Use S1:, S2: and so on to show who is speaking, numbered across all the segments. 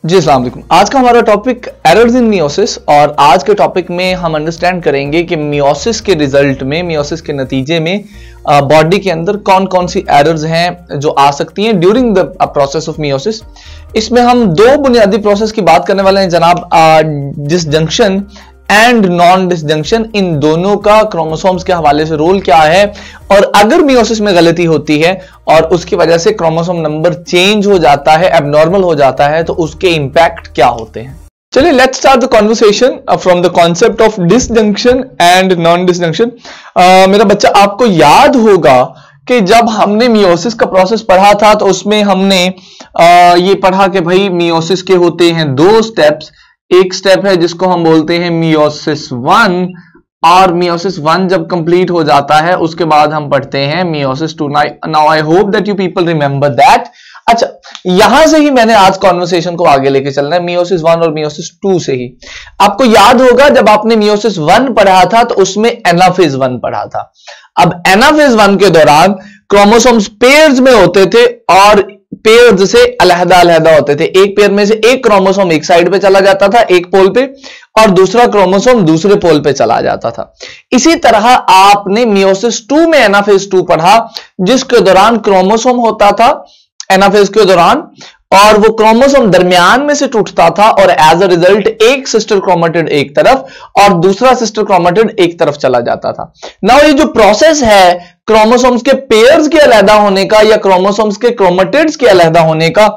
S1: जी अस्सलाम वालेकुम। आज का हमारा टॉपिक एरर्स इन मियोसिस, और आज के टॉपिक में हम अंडरस्टैंड करेंगे कि मियोसिस के रिजल्ट में, मियोसिस के नतीजे में बॉडी के अंदर कौन कौन सी एरर्स हैं जो आ सकती हैं during the process of meiosis. इसमें हम दो बुनियादी प्रोसेस की बात करने वाले हैं जनाब, डिसजंक्शन एंड नॉन डिसजंक्शन। इन दोनों का क्रोमोसोम्स के हवाले से रोल क्या है, और अगर मियोसिस में गलती होती है और उसकी वजह से क्रोमोसोम नंबर चेंज हो जाता है, एबनॉर्मल हो जाता है, तो उसके इंपैक्ट क्या होते हैं। चलिए let's start the conversation from the concept of disjunction and non disjunction. मेरा बच्चा, आपको याद होगा कि जब हमने मियोसिस का प्रोसेस पढ़ा था तो उसमें हमने ये पढ़ा कि भाई मियोसिस के होते हैं दो स्टेप्स। एक स्टेप है जिसको हम बोलते हैं मियोसिस 1, और मियोसिस 1 जब कंप्लीट हो जाता है उसके बाद हम पढ़ते हैं meiosis 2। Now I hope that you people remember that. अच्छा, यहां से ही मैंने आज कॉन्वर्सेशन को आगे लेके चलना है, मियोसिस 1 और मियोसिस 2 से ही। आपको याद होगा जब आपने मियोसिस 1 पढ़ा था तो उसमें एनाफेज 1 पढ़ा था। अब एनाफेज 1 के दौरान क्रोमोसोम्स पेयर्स में होते थे और पेयर्स से अलग-अलग होते थे। एक पेयर में से एक क्रोमोसोम एक साइड पे चला जाता था, एक पोल पे, और दूसरा क्रोमोसोम दूसरे पोल पे चला जाता था। इसी तरह आपने मियोसिस 2 में एनाफेज 2 पढ़ा, जिसके दौरान क्रोमोसोम होता था एनाफेज के दौरान, और वो क्रोमोसोम दरमियान में से टूटता था और एज अ रिजल्ट एक सिस्टर क्रोमेटिड एक तरफ और दूसरा सिस्टर क्रोमेटिड एक तरफ चला जाता था। नाउ ये जो प्रोसेस है क्रोमोसोम्स के पेयर्स के अलहदा होने का या क्रोमोसोम्स के क्रोमेटिड्स के अलहदा होने का,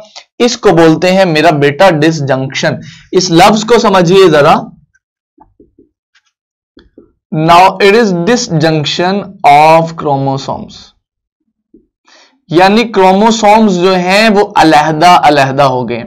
S1: इसको बोलते हैं मेरा बेटा डिसजंक्शन। इस लफ्ज को समझिए जरा। Now it is disjunction of chromosomes, यानी क्रोमोसोम्स जो हैं वो अलहदा अलहदा हो गए।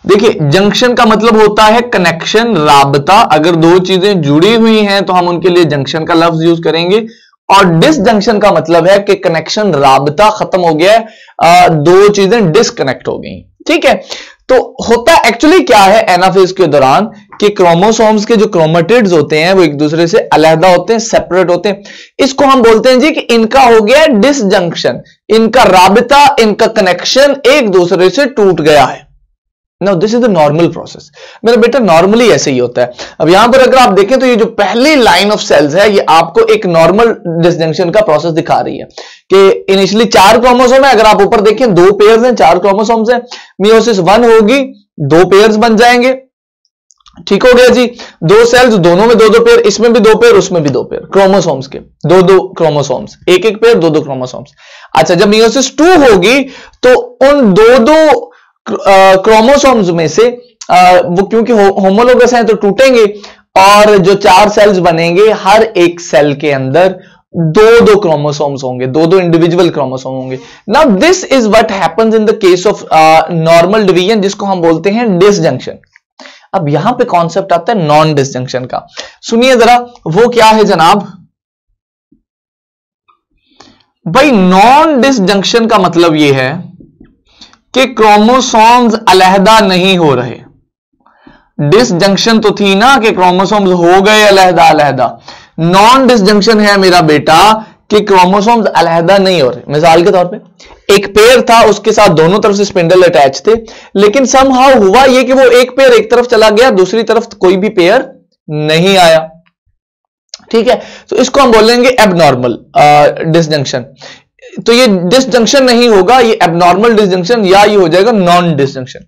S1: देखिए, जंक्शन का मतलब होता है कनेक्शन, राबता। अगर दो चीजें जुड़ी हुई हैं तो हम उनके लिए जंक्शन का लफ्ज यूज करेंगे, और डिसजंक्शन का मतलब है कि कनेक्शन, राबता खत्म हो गया है, दो चीजें डिसकनेक्ट हो गई। ठीक है, तो होता एक्चुअली क्या है एनाफेज के दौरान कि क्रोमोसोम्स के जो क्रोमेटिड्स होते हैं वो एक दूसरे से अलहदा होते हैं, सेपरेट होते हैं। इसको हम बोलते हैं जी कि इनका हो गया डिसजंक्शन, इनका राबिता, इनका कनेक्शन एक दूसरे से टूट गया है। Now this is the normal process. मेरा बेटा, नॉर्मली ऐसे ही होता है। अब यहां पर अगर आप देखें तो ये जो पहली लाइन ऑफ सेल्स है ये आपको एक नॉर्मल डिसजंक्शन का प्रोसेस दिखा रही है कि इनिशियली 4 क्रोमोसोम है। अगर आप ऊपर देखें 2 पेयर्स हैं, 4 क्रोमोसोम्स हैं। मियोसिस 1 होगी, 2 पेयर्स बन जाएंगे। ठीक हो गया जी, 2 सेल्स, दोनों में 2-2 पेयर, इसमें भी 2 पेयर, उसमें भी 2 पेयर, क्रोमोसोम्स के 2-2 क्रोमोसोम्स, एक पेयर, 2-2 क्रोमोसोम्स। अच्छा, जब मियोसिस 2 होगी तो उन 2-2 क्रोमोसोम्स में से वो क्योंकि होमोलोगस हैं तो टूटेंगे, और जो 4 सेल्स बनेंगे हर एक सेल के अंदर 2-2 क्रोमोसोम्स होंगे, 2-2 इंडिविजुअल क्रोमोसोम होंगे। Now this is what happens in the case of normal division, जिसको हम बोलते हैं डिसजंक्शन। अब यहां पे कॉन्सेप्ट आता है नॉन डिसजंक्शन का। सुनिए जरा, वो क्या है जनाब भाई। नॉन डिसजंक्शन का मतलब यह है कि क्रोमोसोम्स अलहदा नहीं हो रहे। डिसजंक्शन तो थी ना कि क्रोमोसोम्स हो गए अलहदा अलहदा। नॉन डिसजंक्शन है मेरा बेटा कि क्रोमोसोम्स अलहदा नहीं हो रहे। मिसाल के तौर पे एक पेयर था, उसके साथ दोनों तरफ से स्पिंडल अटैच थे, लेकिन समहाउ हुआ यह कि वो एक पेयर एक तरफ चला गया, दूसरी तरफ कोई भी पेयर नहीं आया। ठीक है, तो इसको हम बोलेंगे एबनॉर्मल डिसजंक्शन। तो ये डिसजंक्शन नहीं होगा, ये एबनॉर्मल डिसजंक्शन, या ये हो जाएगा नॉन डिसजंक्शन,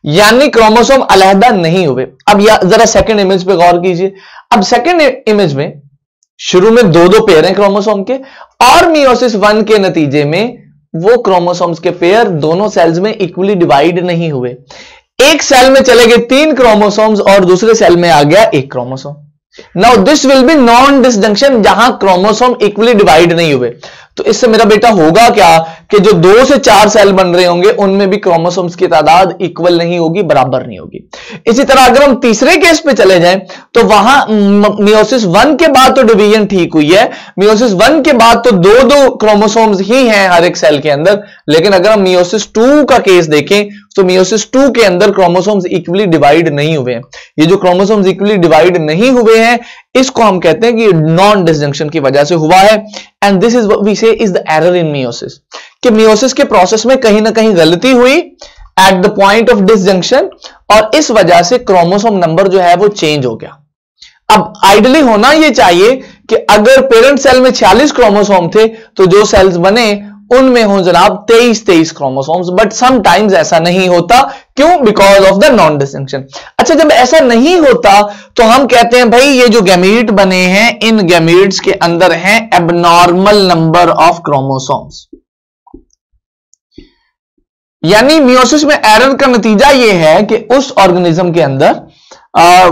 S1: यानी क्रोमोसोम अलहदा नहीं हुए। अब जरा सेकंड इमेज पे गौर कीजिए। अब सेकंड इमेज में शुरू में 2-2 पेयर हैं क्रोमोसोम के, और मियोसिस 1 के नतीजे में वो क्रोमोसोम्स के पेयर दोनों सेल्स में इक्वली डिवाइड नहीं हुए। एक सेल में चले गए 3 क्रोमोसोम्स और दूसरे सेल में आ गया 1 chromosome. Now this will be non disjunction, जहां क्रोमोसोम इक्वली डिवाइड नहीं हुए। तो इससे मेरा बेटा होगा क्या कि जो 2 से 4 सेल बन रहे होंगे उनमें भी क्रोमोसोम्स की तादाद इक्वल नहीं होगी, बराबर नहीं होगी। इसी तरह अगर हम तीसरे केस पे चले जाएं तो वहां मियोसिस 1 के बाद तो डिवीजन ठीक हुई है, मियोसिस 1 के बाद तो 2-2 क्रोमोसोम्स ही हैं हर एक सेल के अंदर। लेकिन अगर हम मियोसिस 2 का केस देखें तो मियोसिस 2 के अंदर क्रोमोसोम्स इक्वली डिवाइड नहीं हुए हैं। ये जो क्रोमोसोम्स इक्वली डिवाइड नहीं हुए हैं इसको हम कहते हैं कि नॉन डिसजंक्शन की वजह से हुआ है। And this is what we say is the error in meiosis, कि मियोसिस के प्रोसेस में कहीं ना कहीं गलती हुई, at the point of disjunction, और इस वजह से क्रोमोसोम नंबर जो है वो चेंज हो गया। अब आइडियली होना यह चाहिए कि अगर पेरेंट सेल में 46 क्रोमोसोम थे तो जो सेल्स बने उनमें हो जनाब 23 क्रोमोसोम्स, बट समटाइम्स ऐसा नहीं होता। क्यों? Because of the non distinction. अच्छा, जब ऐसा नहीं होता तो हम कहते हैं भाई ये जो गैमीट बने हैं इन गैमीट्स के अंदर हैं एबनॉर्मल नंबर ऑफ क्रोमोसोम्स। यानी मियोसिस में एरर का नतीजा यह है कि उस ऑर्गेनिज्म के अंदर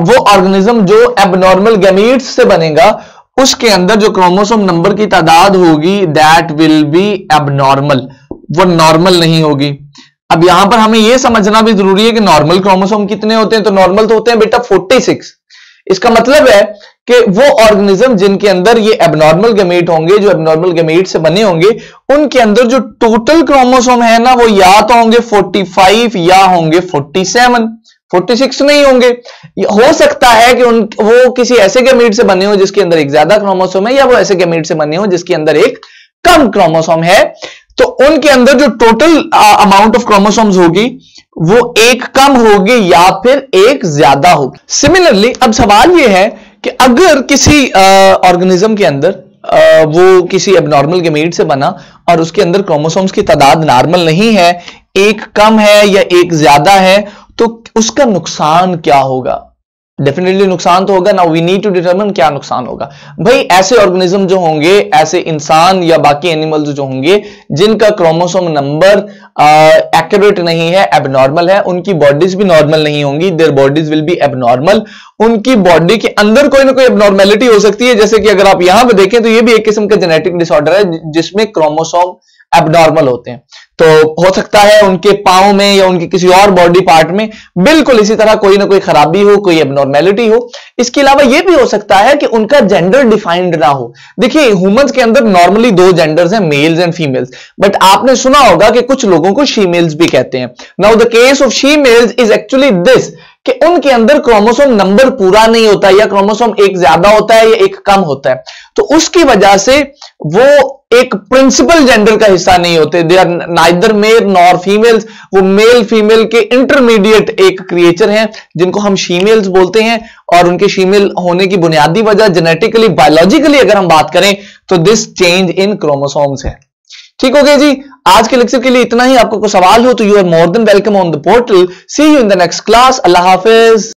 S1: वो ऑर्गेनिज्म जो एबनॉर्मल गैमीट्स से बनेगा उसके अंदर जो क्रोमोसोम नंबर की तादाद होगी दैट विल बी एबनॉर्मल, वो नॉर्मल नहीं होगी। अब यहां पर हमें यह समझना भी जरूरी है कि नॉर्मल क्रोमोसोम कितने होते हैं, तो नॉर्मल तो होते हैं बेटा 46। इसका मतलब है कि वो ऑर्गेनिज्म जिनके अंदर ये एबनॉर्मल गैमेट होंगे, जो एबनॉर्मल गैमेट से बने होंगे, उनके अंदर जो टोटल क्रोमोसोम है ना वो या तो होंगे 45 या होंगे 47, 46 नहीं होंगे। हो सकता है कि वो किसी ऐसे गैमेट से बने हो जिसके अंदर एक ज्यादा क्रोमोसोम है, या वो ऐसे गैमेट से बने हो जिसके अंदर एक कम क्रोमोसोम है, तो उनके अंदर जो टोटल अमाउंट ऑफ क्रोमोसोम्स होगी वो एक कम होगी या फिर एक ज्यादा होगी। सिमिलरली अब सवाल ये है कि अगर किसी ऑर्गेनिज्म के अंदर वो किसी एबनॉर्मल गैमेट से बना और उसके अंदर क्रोमोसोम्स की तादाद नॉर्मल नहीं है, एक कम है या एक ज्यादा है, तो उसका नुकसान क्या होगा? डेफिनेटली नुकसान तो होगा ना। वी नीड टू डिटरमिन क्या नुकसान होगा। भाई ऐसे ऑर्गेनिज्म जो होंगे, ऐसे इंसान या बाकी एनिमल्स जो होंगे जिनका क्रोमोसोम नंबर एक्यूरेट नहीं है, एबनॉर्मल है, उनकी बॉडीज भी नॉर्मल नहीं होंगी, their bodies will be abnormal. उनकी बॉडी के अंदर कोई ना कोई एबनॉर्मेलिटी हो सकती है, जैसे कि अगर आप यहां पे देखें तो ये भी एक किस्म का जेनेटिक डिसऑर्डर है जिसमें क्रोमोसोम एबनॉर्मल होते हैं। तो हो सकता है उनके पांव में या उनके किसी और बॉडी पार्ट में बिल्कुल इसी तरह कोई ना कोई खराबी हो, कोई एबनॉर्मेलिटी हो। इसके अलावा यह भी हो सकता है कि उनका जेंडर डिफाइंड ना हो। देखिए ह्यूमंस के अंदर नॉर्मली 2 जेंडर्स हैं, मेल्स एंड फीमेल्स, बट आपने सुना होगा कि कुछ लोगों को शीमेल्स भी कहते हैं। Now the case of shemales is actually this कि उनके अंदर क्रोमोसोम नंबर पूरा नहीं होता, या क्रोमोसोम एक ज्यादा होता है या एक कम होता है, तो उसकी वजह से वो एक प्रिंसिपल जेंडर का हिस्सा नहीं होते। They are neither male nor females, वो मेल फीमेल के इंटरमीडिएट एक क्रिएचर हैं जिनको हम शीमेल्स बोलते हैं। और उनके शीमेल होने की बुनियादी वजह जेनेटिकली बायोलॉजिकली अगर हम बात करें तो दिस चेंज इन क्रोमोसोम्स है। ठीक हो गया जी। आज के लेक्चर के लिए इतना ही। आपको कोई सवाल हो तो you are more than welcome on the portal. See you in the next class. अल्लाह हाफिज।